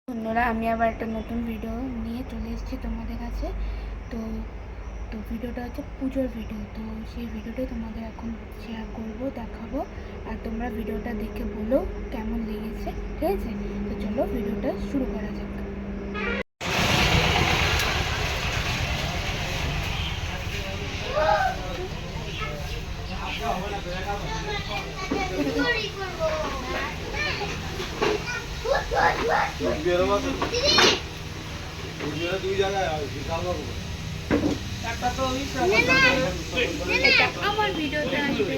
বন্ধুরা, আমি আবার একটা নতুন ভিডিও নিয়ে চলে এসেছি তোমাদের কাছে। তো তো ভিডিওটা হচ্ছে পুজোর ভিডিও। তো সেই ভিডিওটাই তোমাদের এখন শেয়ার করবো, দেখাবো। আর তোমরা ভিডিওটা দেখে বলো কেমন লেগেছে, ঠিক আছে? তো চলো ভিডিওটা শুরু করা যাক। আমার ভিডিওতে আসবে।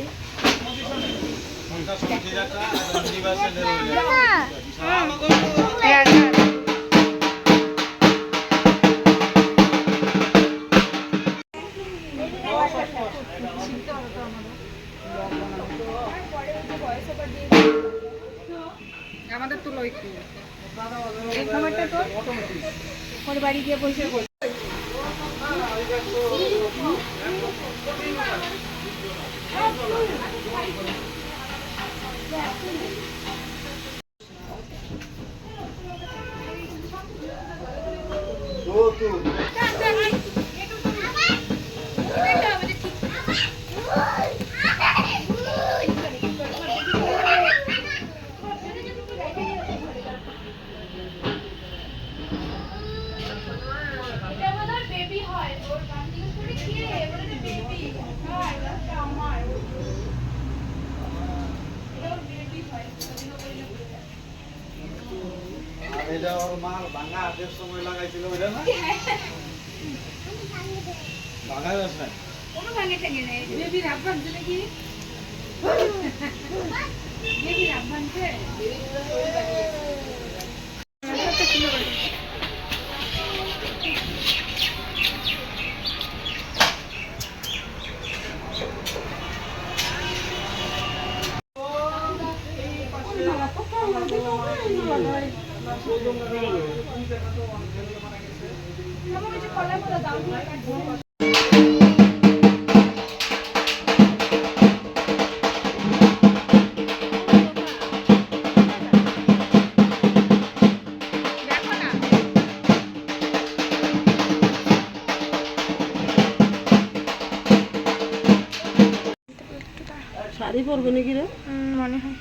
আমাদের তো লইতে এই খাবারটা তো ওর বাড়ি গিয়ে বসে এটা ওর মা ভাঙা হাতের সময় লাগাইছিল ওইটা না ভাঙা যাস না কোনো ভাঙে ঠেঙে নেই। বেবি রাব ভাঙছে নাকি? বেবি রাব ভাঙছে? শাড়ি পরবে নাকি রে? মনে হয়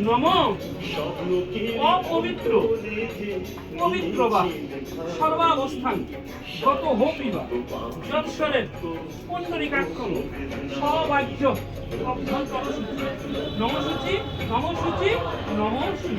নম অপবিত্র পবিত্র বা সর্বাবস্থান গত হোপিবা যৎসরের পুণ্ডরিকাক্ষম সবাহ্য অভ্যন্তর সূচি নমসূচি নমসূচি নমসূচি।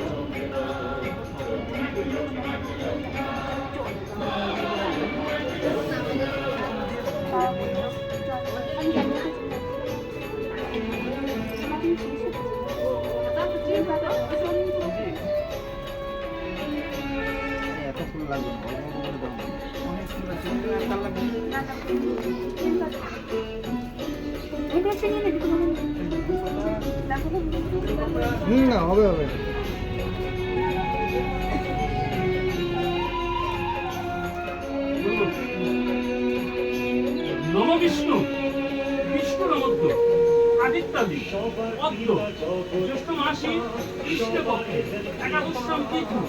এত ফুল লাগবে না, অল্প করে দাও। অনেক ফুল আছে, একটা লাগবে। না হবে হবে। নম বিষ্ণু বিষ্ণু নমদ্য আদিত্যাদি অদ্য জ্যৈষ্ঠ মাসি কৃষ্ণপক্ষে একাদশম তিথি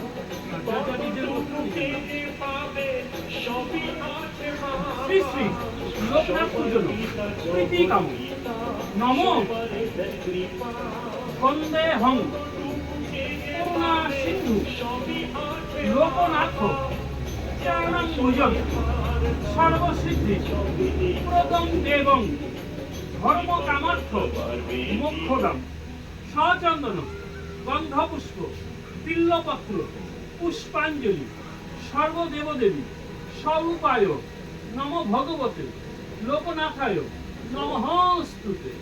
শ্রী শ্রী লোকনাথ পূজন প্রীতি কাম নম সন্দেহং করুণা সিন্ধু লোকনাথ চারণং ভুজন সর্বসিদ্ধি প্রদম দেবং ধর্ম কামার্থ মোক্ষদম সচন্দন গন্ধপুষ্প তিল্লপত্র পুষ্পাঞ্জলি সর্বদেবদেবী স্বরূপায় নম ভগবতে লোকনাথায় নমঃস্তুতে।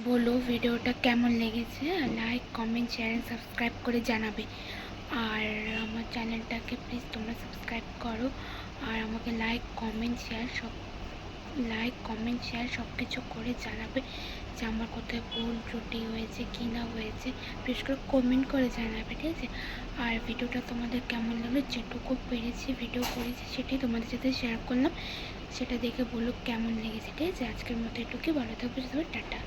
বলো ভিডিওটা কেমন লেগেছে, লাইক কমেন্ট শেয়ার সাবস্ক্রাইব করে জানাবে। আর আমার চ্যানেলটাকে প্লিজ তোমরা সাবস্ক্রাইব করো, আর আমাকে লাইক কমেন্ট শেয়ার সব কিছু করে জানাবে যে আমার কোথায় ভুল ত্রুটি হয়েছে কি না হয়েছে, বিশেষ করে কমেন্ট করে জানাবে, ঠিক আছে। আর ভিডিওটা তোমাদের কেমন লাগলো, যেটুকু পেরেছি ভিডিও করেছি সেটাই তোমাদের সাথে শেয়ার করলাম, সেটা দেখে বলো কেমন লেগেছে, ঠিক আছে। আজকের মতো এটুকুই, ভালো থাকবে, টাটা।